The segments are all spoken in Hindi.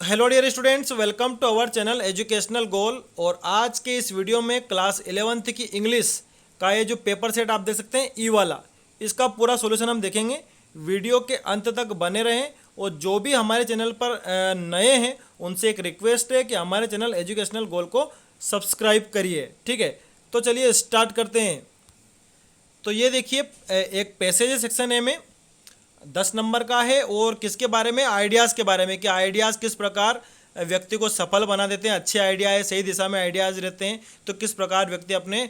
Hello dear students, welcome to our channel educational goal. और आज के इस वीडियो में क्लास 11th की इंग्लिश का ये जो पेपर सेट आप देख सकते हैं ई वाला, इसका पूरा सॉल्यूशन हम देखेंगे। वीडियो के अंत तक बने रहें। और जो भी हमारे चैनल पर नए हैं उनसे एक रिक्वेस्ट है कि हमारे चैनल एजुकेशनल गोल को सब्सक्राइब करिए। ठीक है, तो चलिए स्टार्ट करते हैं। तो ये देखिए, एक पैसेज सेक्शन ए में 10 नंबर का है और किसके बारे में, आइडियाज़ के बारे में कि आइडियाज़ किस प्रकार व्यक्ति को सफल बना देते हैं। अच्छे आइडिया है, सही दिशा में आइडियाज़ रहते हैं तो किस प्रकार व्यक्ति अपने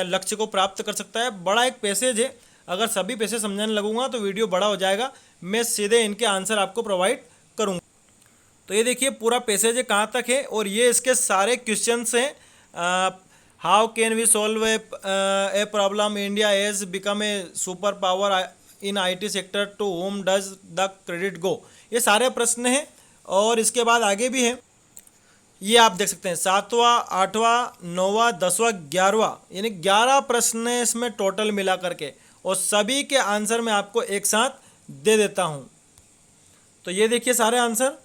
लक्ष्य को प्राप्त कर सकता है। बड़ा एक पैसेज है, अगर सभी पैसेज समझाने लगूंगा तो वीडियो बड़ा हो जाएगा। मैं सीधे इनके आंसर आपको प्रोवाइड करूँगा। तो ये देखिए पूरा पैसेज है, कहाँ तक है और ये इसके सारे क्वेश्चंस हैं। How can we solve a problem, India has become a super power in IT sector, to whom does the credit go. ये सारे प्रश्न हैं और इसके बाद आगे भी है। ये आप देख सकते हैं 7वां, 8वां, 9वां, 10वां, 11वां, यानी 11 प्रश्न हैं इसमें टोटल मिला करके, और सभी के आंसर मैं आपको एक साथ दे देता हूँ। तो ये देखिए सारे आंसर,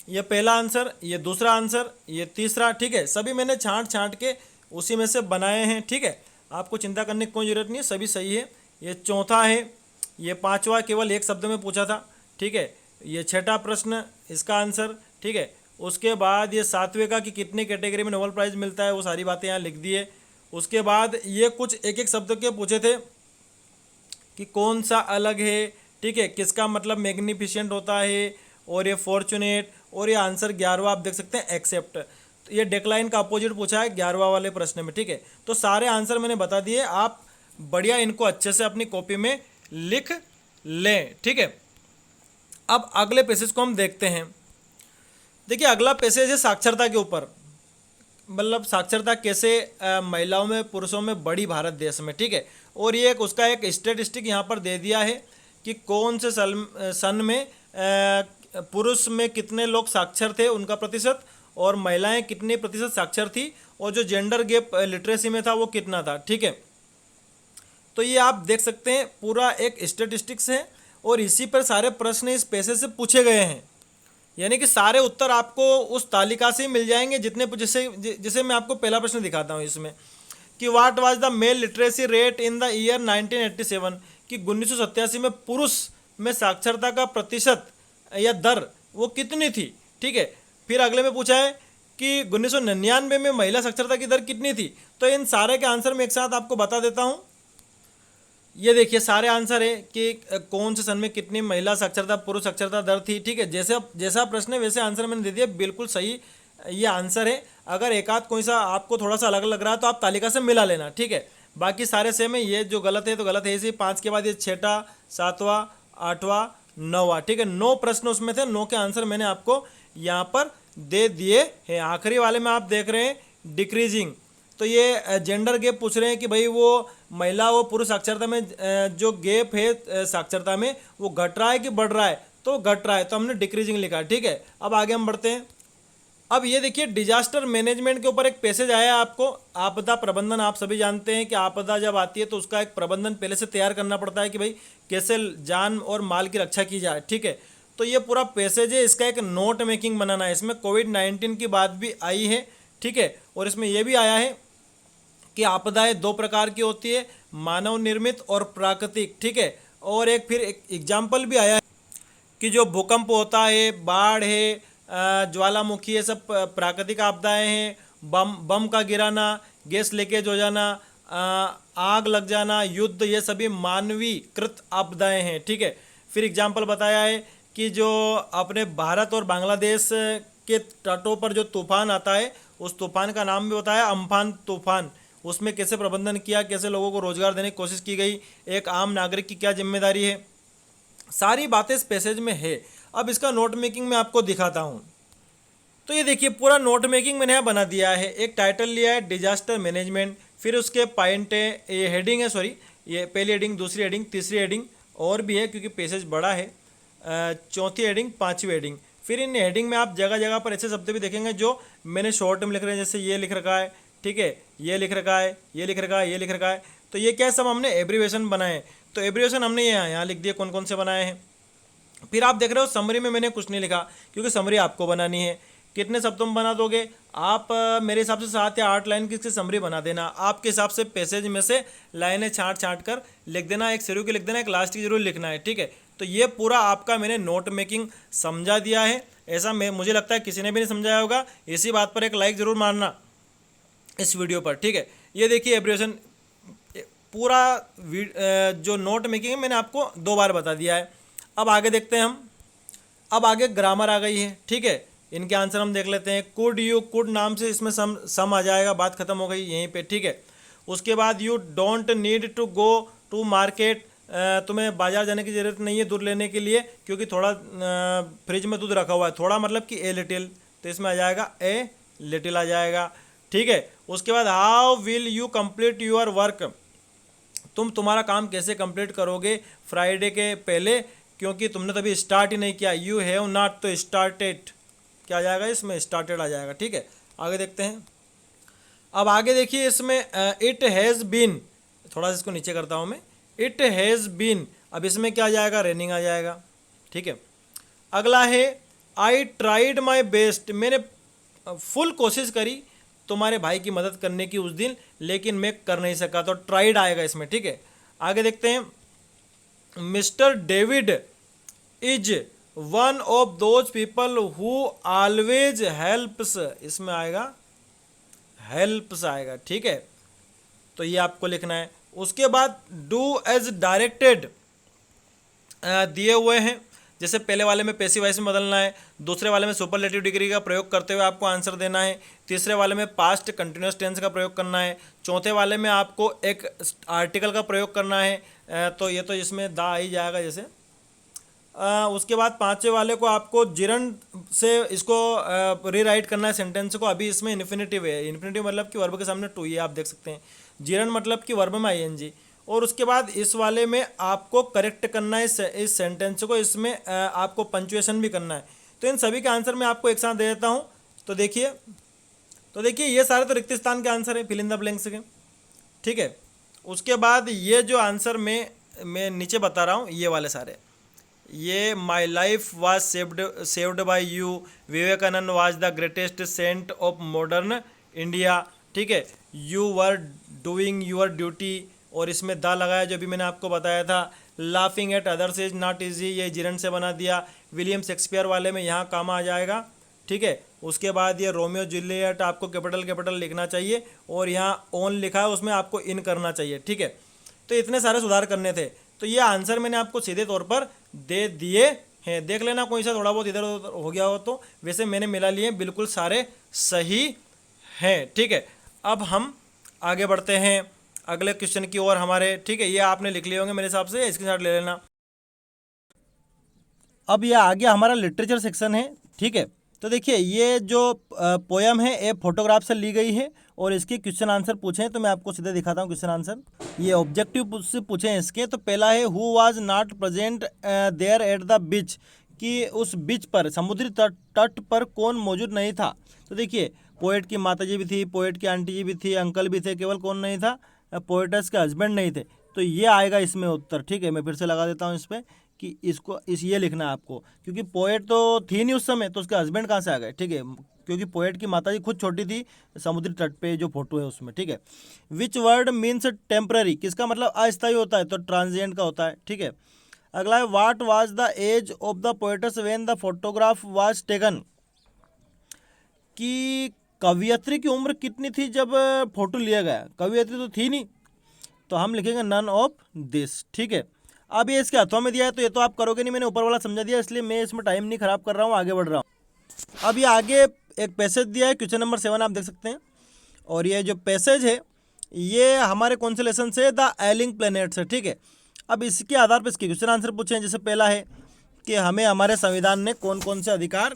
ये पहला आंसर, ये दूसरा आंसर, ये तीसरा। ठीक है, सभी मैंने छांट के उसी में से बनाए हैं। ठीक है, आपको चिंता करने की कोई ज़रूरत नहीं है, सभी सही है। ये चौथा है, ये 5वां केवल एक शब्द में पूछा था। ठीक है, ये 6ठा प्रश्न, इसका आंसर। ठीक है, उसके बाद ये 7वें का कि कितनी कैटेगरी में नोबेल प्राइज़ मिलता है, वो सारी बातें यहाँ लिख दिए। उसके बाद ये कुछ एक एक शब्द के पूछे थे कि कौन सा अलग है। ठीक है, किसका मतलब मैग्निफिसेंट होता है, और ये फॉर्चुनेट, और ये आंसर 11वां आप देख सकते हैं एक्सेप्ट। तो ये डेक्लाइन का अपोजिट पूछा है 11वां वाले प्रश्न में। ठीक है, तो सारे आंसर मैंने बता दिए, आप बढ़िया इनको अच्छे से अपनी कॉपी में लिख लें। ठीक है, अब अगले पैसेज को हम देखते हैं। देखिए अगला पैसेज है साक्षरता के ऊपर, मतलब साक्षरता कैसे महिलाओं में पुरुषों में बढ़ी भारत देश में। ठीक है, और ये उसका एक स्टेटिस्टिक यहाँ पर दे दिया है कि कौन से सन में पुरुष में कितने लोग साक्षर थे, उनका प्रतिशत, और महिलाएं कितने प्रतिशत साक्षर थी, और जो जेंडर गैप लिटरेसी में था वो कितना था। ठीक है, तो ये आप देख सकते हैं पूरा एक स्टेटिस्टिक्स है और इसी पर सारे प्रश्न इस पैसेज से पूछे गए हैं। यानी कि सारे उत्तर आपको उस तालिका से ही मिल जाएंगे जितने जिसे मैं आपको पहला प्रश्न दिखाता हूँ इसमें कि what was the mail literacy rate in the year 1987, कि 1987 में पुरुष में साक्षरता का प्रतिशत या दर वो कितनी थी। ठीक है, फिर अगले में पूछा है कि 1999 में महिला साक्षरता की दर कितनी थी। तो इन सारे के आंसर मैं एक साथ आपको बता देता हूँ। ये देखिए सारे आंसर है कि कौन से सन में कितनी महिला साक्षरता पुरुष साक्षरता दर थी। ठीक है, जैसा प्रश्न है वैसे आंसर मैंने दे दिया, बिल्कुल सही ये आंसर है। अगर एक आध कोई सा आपको थोड़ा सा अलग लग रहा है तो आप तालिका से मिला लेना। ठीक है, बाकी सारे सेम है, ये जो गलत है तो गलत है। इसी 5 के बाद ये 6ठा, 7वां, 8वां, 9वां। ठीक है, 9 प्रश्न उसमें थे, 9 के आंसर मैंने आपको यहाँ पर दे दिए हैं। आखिरी वाले में आप देख रहे हैं डिक्रीजिंग, तो ये जेंडर गैप पूछ रहे हैं कि भाई वो महिला व पुरुष साक्षरता में जो गैप है साक्षरता में वो घट रहा है कि बढ़ रहा है, तो घट रहा है, तो हमने डिक्रीजिंग लिखा। ठीक है, अब आगे हम बढ़ते हैं। अब ये देखिए डिजास्टर मैनेजमेंट के ऊपर एक पैसेज आया है आपको। आपदा प्रबंधन, आप सभी जानते हैं कि आपदा जब आती है तो उसका एक प्रबंधन पहले से तैयार करना पड़ता है कि भाई कैसे जान और माल की रक्षा की जाए। ठीक है, तो ये पूरा पैसेज है, इसका एक नोट मेकिंग बनाना है। इसमें कोविड-19 की बात भी आई है। ठीक है, और इसमें यह भी आया है कि आपदाएं 2 प्रकार की होती है, मानव निर्मित और प्राकृतिक। ठीक है, और एक फिर एक एग्जाम्पल भी आया है कि जो भूकंप होता है, बाढ़ है, ज्वालामुखी, ये सब प्राकृतिक आपदाएं हैं। बम का गिराना, गैस लीकेज हो जाना, आग लग जाना, युद्ध, ये सभी मानवीकृत आपदाएं हैं। ठीक है, फिर एग्जाम्पल बताया है कि जो अपने भारत और बांग्लादेश के तटों पर जो तूफान आता है उस तूफान का नाम भी बताया अम्फान तूफान, उसमें कैसे प्रबंधन किया, कैसे लोगों को रोजगार देने की कोशिश की गई, एक आम नागरिक की क्या जिम्मेदारी है, सारी बातें इस पैसेज में है। अब इसका नोट मेकिंग मैं आपको दिखाता हूँ। तो ये देखिए पूरा नोट मेकिंग मैंने यहाँ बना दिया है। एक टाइटल लिया है डिजास्टर मैनेजमेंट, फिर उसके पॉइंट है, ये हेडिंग है, सॉरी ये पहली हेडिंग, दूसरी हेडिंग, तीसरी हेडिंग, और भी है क्योंकि पैसेज बड़ा है, चौथी हेडिंग, 5वीं हेडिंग। फिर इन हेडिंग में आप जगह जगह पर ऐसे शब्द भी देखेंगे जो मैंने शॉर्ट में लिख रहे हैं, जैसे ये लिख रखा है। ठीक है, ये लिख रखा है, ये लिख रखा है, ये लिख रखा है। तो ये क्या सब हमने एब्रीवेशन बनाए, तो एब्रीवेशन हमने यहाँ लिख दिए कौन कौन से बनाए हैं। फिर आप देख रहे हो समरी में मैंने कुछ नहीं लिखा, क्योंकि समरी आपको बनानी है। कितने शब्दों में बना दोगे आप? मेरे हिसाब से 7 या 8 लाइन की इसकी समरी बना देना। आपके हिसाब से पैसेज में से लाइनें छांट छांट कर लिख देना, एक शुरू की लिख देना, एक लास्ट की जरूर लिखना है, ठीक है। तो ये पूरा आपका मैंने नोट मेकिंग समझा दिया है। ऐसा मुझे लगता है किसी ने भी नहीं समझाया होगा। इसी बात पर एक लाइक ज़रूर मारना इस वीडियो पर, ठीक है। ये देखिए एब्रिविएशन पूरा जो नोट मेकिंग है मैंने आपको 2 बार बता दिया है। अब आगे देखते हैं हम। अब आगे ग्रामर आ गई है, ठीक है। इनके आंसर हम देख लेते हैं। कुड, यू, कुड नाम से इसमें सम आ जाएगा, बात खत्म हो गई यहीं पे, ठीक है। उसके बाद you don't need to go to market, तुम्हें बाजार जाने की ज़रूरत नहीं है दूध लेने के लिए, क्योंकि थोड़ा फ्रिज में दूध रखा हुआ है। थोड़ा मतलब कि ए लिटिल, तो इसमें आ जाएगा ए लिटिल आ जाएगा, ठीक है। उसके बाद how will you complete your work, तुम तुम्हारा काम कैसे कंप्लीट करोगे फ्राइडे के पहले, क्योंकि तुमने तभी स्टार्ट ही नहीं किया। यू हैव नॉट तो स्टार्टेड, क्या आ जाएगा इसमें? स्टार्टेड आ जाएगा, ठीक है। आगे देखते हैं। अब आगे देखिए इसमें इट हैज़ बीन, थोड़ा सा इसको नीचे करता हूँ मैं। इट हैज़ बीन, अब इसमें क्या आ जाएगा? रेनिंग आ जाएगा, ठीक है। अगला है आई ट्राइड माई बेस्ट, मैंने फुल कोशिश करी तुम्हारे भाई की मदद करने की उस दिन, लेकिन मैं कर नहीं सका, तो ट्राइड आएगा इसमें, ठीक है। आगे देखते हैं। Mister David is one of those people who always helps, इसमें आएगा हेल्प्स आएगा, ठीक है। तो ये आपको लिखना है। उसके बाद डू एज डायरेक्टेड दिए हुए हैं, जैसे पहले वाले में पैसिव वॉइस में बदलना है, दूसरे वाले में सुपरलेटिव डिग्री का प्रयोग करते हुए आपको आंसर देना है, तीसरे वाले में पास्ट कंटिन्यूस टेंस का प्रयोग करना है, चौथे वाले में आपको एक आर्टिकल का प्रयोग करना है। तो ये तो इसमें दा ही जाएगा जैसे। उसके बाद पांचवें वाले को आपको जिरन से इसको रीराइट करना है सेंटेंस को। अभी इसमें इन्फिनेटिव है, इन्फिनेटिव मतलब कि वर्ब के सामने टू, ये आप देख सकते हैं। जिरन मतलब कि वर्ब में आईएनजी। और उसके बाद इस वाले में आपको करेक्ट करना है इस सेंटेंस को, इसमें आपको पंचुएशन भी करना है। तो इन सभी के आंसर मैं आपको एक साथ दे देता हूँ। तो देखिए ये सारे तो रिक्त स्थान के आंसर है, फिल इन द ब्लैंक्स के, ठीक है। उसके बाद ये जो आंसर मैं नीचे बता रहा हूँ, ये वाले सारे, ये my life was saved by you, Vivekananda was the greatest saint of modern India, ठीक है। You were doing your duty, और इसमें दा लगाया जो भी मैंने आपको बताया था। Laughing at others is not easy, ये जिरन से बना दिया। विलियम शेक्सपियर वाले में यहाँ कामा आ जाएगा, ठीक है। उसके बाद ये रोमियो जूलियट आपको कैपिटल लिखना चाहिए, और यहाँ ओन लिखा है उसमें आपको इन करना चाहिए, ठीक है। तो इतने सारे सुधार करने थे। तो ये आंसर मैंने आपको सीधे तौर पर दे दिए हैं, देख लेना कोई सा थोड़ा बहुत इधर उधर हो गया हो तो। वैसे मैंने मिला लिए बिल्कुल सारे सही हैं, ठीक है। अब हम आगे बढ़ते हैं अगले क्वेश्चन की ओर हमारे, ठीक है। ये आपने लिख लिए होंगे मेरे हिसाब से, इसके साथ ले लेना। अब ये आ गया हमारा लिटरेचर सेक्शन है, ठीक है। तो देखिए ये जो पोयम है ये फोटोग्राफ से ली गई है, और इसके क्वेश्चन आंसर पूछे हैं, तो मैं आपको सीधे दिखाता हूँ क्वेश्चन आंसर। ये ऑब्जेक्टिव से पूछे हैं इसके। तो पहला है who was not present there at the beach, कि उस बीच पर, समुद्री तट पर कौन मौजूद नहीं था। तो देखिए पोएट की माताजी भी थी, पोएट की आंटी जी भी थी, अंकल भी थे, केवल कौन नहीं था? पोएटस के हस्बैंड नहीं थे। तो ये आएगा इसमें उत्तर, ठीक है। मैं फिर से लगा देता हूँ इस पर कि ये लिखना है आपको, क्योंकि पोएट तो थी नहीं उस समय, तो उसके हस्बैंड कहाँ से आ गए, ठीक है। क्योंकि पोएट की माताजी खुद छोटी थी, समुद्री तट पे जो फोटो है उसमें, ठीक है। विच वर्ड मीन्स टेम्पररी, किसका मतलब अस्थायी होता है? तो ट्रांजिएंट का होता है, ठीक है। अगला है what was the age of the poets when the photograph was taken, कि कवियत्री की उम्र कितनी थी जब फोटो लिया गया? कवियत्री तो थी नहीं, तो हम लिखेंगे नन ऑफ दिस, ठीक है। अब ये इसके हाथों में दिया है, तो ये तो आप करोगे नहीं, मैंने ऊपर वाला समझा दिया, इसलिए मैं इसमें टाइम नहीं खराब कर रहा हूँ, आगे बढ़ रहा हूँ। अब ये आगे एक पैसेज दिया है, क्वेश्चन नंबर 7 आप देख सकते हैं। और ये जो पैसेज है ये हमारे कॉन्स्टेलेशन से द एलिंग प्लैनेट्स है, ठीक है। अब इसके आधार पर इसके क्वेश्चन आंसर पूछे हैं। जैसे पहला है कि हमें हमारे संविधान ने कौन कौन से अधिकार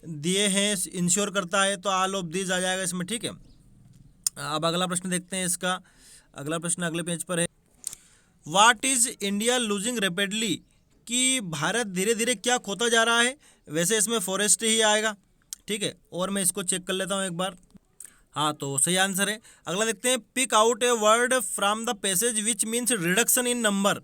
दिए हैं, इंश्योर करता है, तो ऑल ऑफ दीज आ जाएगा इसमें, ठीक है। अब अगला प्रश्न देखते हैं इसका। अगला प्रश्न अगले पेज पर है, what is India losing rapidly, कि भारत धीरे धीरे क्या खोता जा रहा है? वैसे इसमें फॉरेस्ट ही आएगा, ठीक है। और मैं इसको चेक कर लेता हूँ एक बार। हाँ, तो सही आंसर है। अगला देखते हैं, pick out a word from the passage which means reduction in number,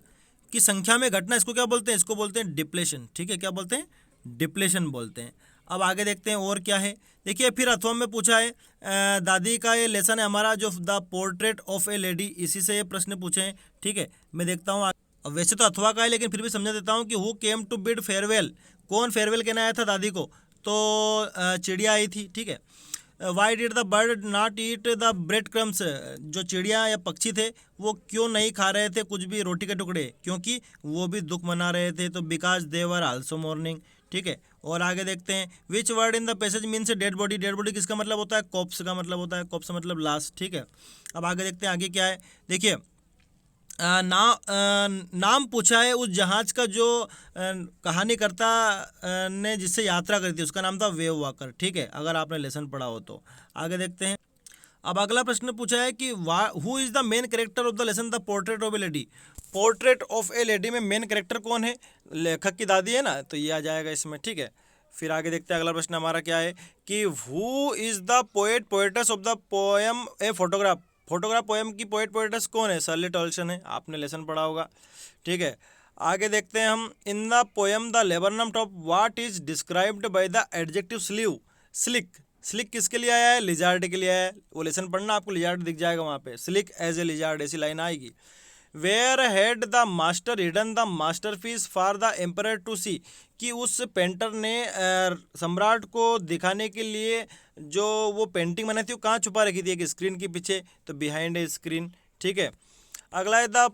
की संख्या में घटना, इसको क्या बोलते हैं? इसको बोलते हैं डिप्लेशन। ठीक है, क्या बोलते हैं? डिप्लेशन बोलते हैं। अब आगे देखते हैं और क्या है। देखिए फिर अथवा में पूछा है दादी का ये लेसन है हमारा जो the portrait of A lady, इसी से ये प्रश्न पूछे हैं। ठीक है, मैं देखता हूँ। अब वैसे तो अथवा का है लेकिन फिर भी समझा देता हूँ कि who came to bid farewell, कौन फेयरवेल कहने आया था दादी को? तो चिड़िया आई थी। ठीक है, why did the bird not eat the bread crumbs, जो चिड़िया या पक्षी थे वो क्यों नहीं खा रहे थे कुछ भी रोटी के टुकड़े? क्योंकि वो भी दुख मना रहे थे, तो because they were also morning. ठीक है, और आगे देखते हैं which word in the passage means dead body. Dead body किसका मतलब होता है? कॉप्स का मतलब होता है। कॉप्स मतलब लाश। ठीक है, अब आगे देखते हैं आगे क्या है। देखिए नाम पूछा है उस जहाज का जो कहानीकर्ता ने जिससे यात्रा करी थी, उसका नाम था वेव वॉकर। ठीक है, अगर आपने लेसन पढ़ा हो तो। आगे देखते हैं। अब अगला प्रश्न पूछा है कि who is the main character of the lesson the portrait of A lady. Portrait of A lady में मेन कैरेक्टर कौन है? लेखक की दादी है ना, तो ये आ जाएगा इसमें। ठीक है, फिर आगे देखते हैं। अगला प्रश्न हमारा क्या है कि who is the poet poets of the poem a photograph. Photograph poem की पोएट पोएटस कौन है? शर्ली टॉल्सन है, आपने लेसन पढ़ा होगा। ठीक है, आगे देखते हैं हम। In the poem the laburnum top what is described by the adjective sleek. Sleek, sleek किसके लिए आया है? लिजार्ड के लिए आया है। वो लेसन पढ़ना, आपको लिजार्ड दिख जाएगा वहाँ पे। स्लिक एज ए लिजार्ड, ऐसी लाइन आएगी। Where had the master hidden the masterpiece for the emperor to see, कि उस पेंटर ने सम्राट को दिखाने के लिए जो वो पेंटिंग बनाई थी वो कहाँ छुपा रखी थी? एक स्क्रीन के पीछे, तो बिहाइंड ए स्क्रीन। ठीक है, अगला है the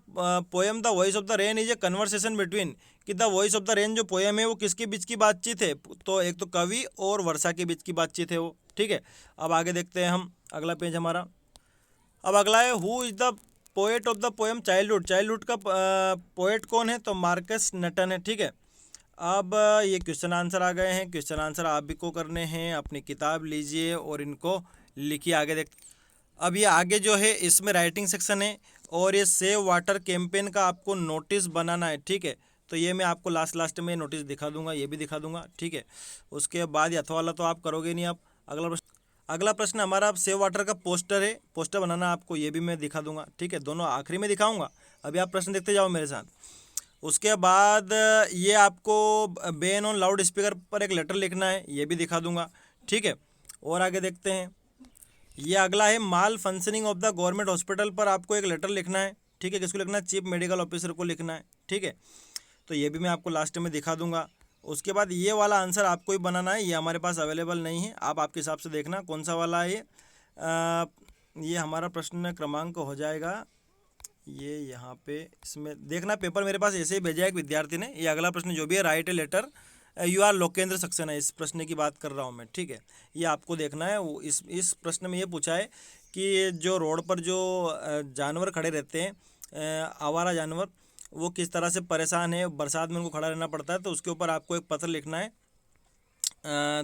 poem the voice of the rain is a conversation between, कि the voice of the rain जो पोएम है वो किसके बीच की बातचीत है? तो एक तो कवि और वर्षा के बीच की बातचीत है वो। ठीक है, अब आगे देखते हैं हम। अगला पेज हमारा। अब अगला है who is the poet of the poem childhood. Childhood का पोएट कौन है? तो मार्कस नटन है। ठीक है, अब ये क्वेश्चन आंसर आ गए हैं। क्वेश्चन आंसर आप भी को करने हैं, अपनी किताब लीजिए और इनको लिखिए। आगे देख, अब ये आगे जो है इसमें राइटिंग सेक्शन है और ये सेव वाटर कैंपेन का आपको नोटिस बनाना है। ठीक है, तो ये मैं आपको लास्ट में नोटिस दिखा दूंगा, ये भी दिखा दूंगा। ठीक है, उसके बाद अथवा वाला तो आप करोगे नहीं। आप अगला प्रश्न हमारा अब सेव वाटर का पोस्टर है, पोस्टर बनाना आपको, ये भी मैं दिखा दूंगा। ठीक है, दोनों आखिरी में दिखाऊंगा। अभी आप प्रश्न देखते जाओ मेरे साथ। उसके बाद ये आपको बैन ऑन लाउड स्पीकर पर एक लेटर लिखना है, ये भी दिखा दूंगा। ठीक है, और आगे देखते हैं। ये अगला है malfunctioning of the government hospital पर आपको एक लेटर लिखना है। ठीक है, किसको लिखना है? चीफ मेडिकल ऑफिसर को लिखना है। ठीक है, तो ये भी मैं आपको लास्ट में दिखा दूंगा। उसके बाद ये वाला आंसर आपको ही बनाना है, ये हमारे पास अवेलेबल नहीं है, आप आपके हिसाब से देखना कौन सा वाला है ये हमारा प्रश्न क्रमांक हो जाएगा। ये यहाँ पे इसमें देखना, पेपर मेरे पास ऐसे ही भेजा है एक विद्यार्थी ने। ये अगला प्रश्न जो भी है, write a letter you are Lokendra Saxena, इस प्रश्न की बात कर रहा हूँ मैं। ठीक है, ये आपको देखना है। वो इस प्रश्न में ये पूछा है कि जो रोड पर जो जानवर खड़े रहते हैं, आवारा जानवर, वो किस तरह से परेशान है, बरसात में उनको खड़ा रहना पड़ता है, तो उसके ऊपर आपको एक पत्र लिखना है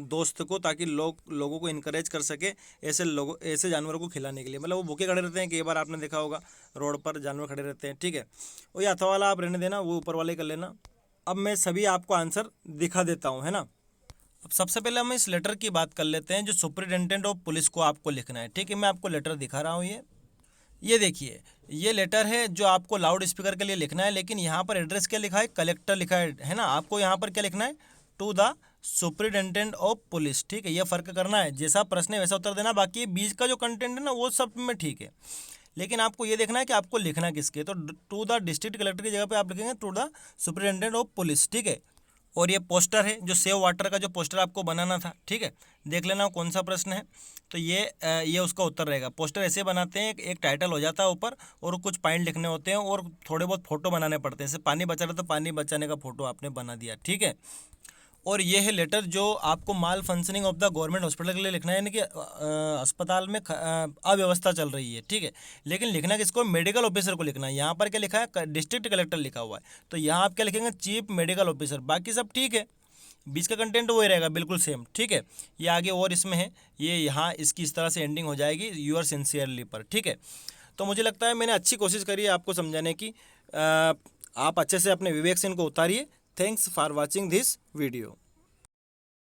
दोस्त को, ताकि लोगों को इनकरेज कर सके ऐसे जानवरों को खिलाने के लिए। मतलब वो भूखे खड़े रहते हैं, कई बार आपने देखा होगा रोड पर जानवर खड़े रहते हैं। ठीक है, वो ये अथवा वाला आप रहने देना, वो ऊपर वाले कर लेना। अब मैं सभी आपको आंसर दिखा देता हूँ, है ना। अब सबसे पहले हम इस लेटर की बात कर लेते हैं जो सुपरिटेंडेंट ऑफ पुलिस को आपको लिखना है। ठीक है, मैं आपको लेटर दिखा रहा हूँ। ये देखिए, ये लेटर है जो आपको लाउड स्पीकर के लिए लिखना है, लेकिन यहाँ पर एड्रेस क्या लिखा है? कलेक्टर लिखा है ना। आपको यहाँ पर क्या लिखना है? To the superintendent of police. ठीक है, ये फ़र्क करना है, जैसा प्रश्न है वैसा उत्तर देना। बाकी बीच का जो कंटेंट है ना वो सब में ठीक है, लेकिन आपको ये देखना है कि आपको लिखना किसके। तो टू द डिस्ट्रिक्ट कलेक्टर की जगह पे आप लिखेंगे to the superintendent of police. ठीक है, और ये पोस्टर है जो सेव वाटर का जो पोस्टर आपको बनाना था। ठीक है, देख लेना कौन सा प्रश्न है, तो ये उसका उत्तर रहेगा। पोस्टर ऐसे बनाते हैं, एक टाइटल हो जाता है ऊपर और कुछ पॉइंट लिखने होते हैं और थोड़े बहुत फोटो बनाने पड़ते हैं। जैसे पानी बचा रहा तो पानी बचाने का फोटो आपने बना दिया। ठीक है, और ये है लेटर जो आपको malfunctioning of the government hospital के लिए लिखना है, यानी कि अस्पताल में अव्यवस्था चल रही है। ठीक है, लेकिन लिखना किसको? मेडिकल ऑफिसर को लिखना है। यहाँ पर क्या लिखा है? डिस्ट्रिक्ट कलेक्टर लिखा हुआ है, तो यहाँ आप क्या लिखेंगे? Chief medical officer. बाकी सब ठीक है, बीच का कंटेंट वही रहेगा, बिल्कुल सेम। ठीक है, ये आगे और इसमें है, ये यहाँ इसकी इस तरह से एंडिंग हो जाएगी यूर सिंसियरली पर। ठीक है, तो मुझे लगता है मैंने अच्छी कोशिश करी है आपको समझाने की। आप अच्छे से अपने विवेक से इनको उतारिए। Thanks for watching this video.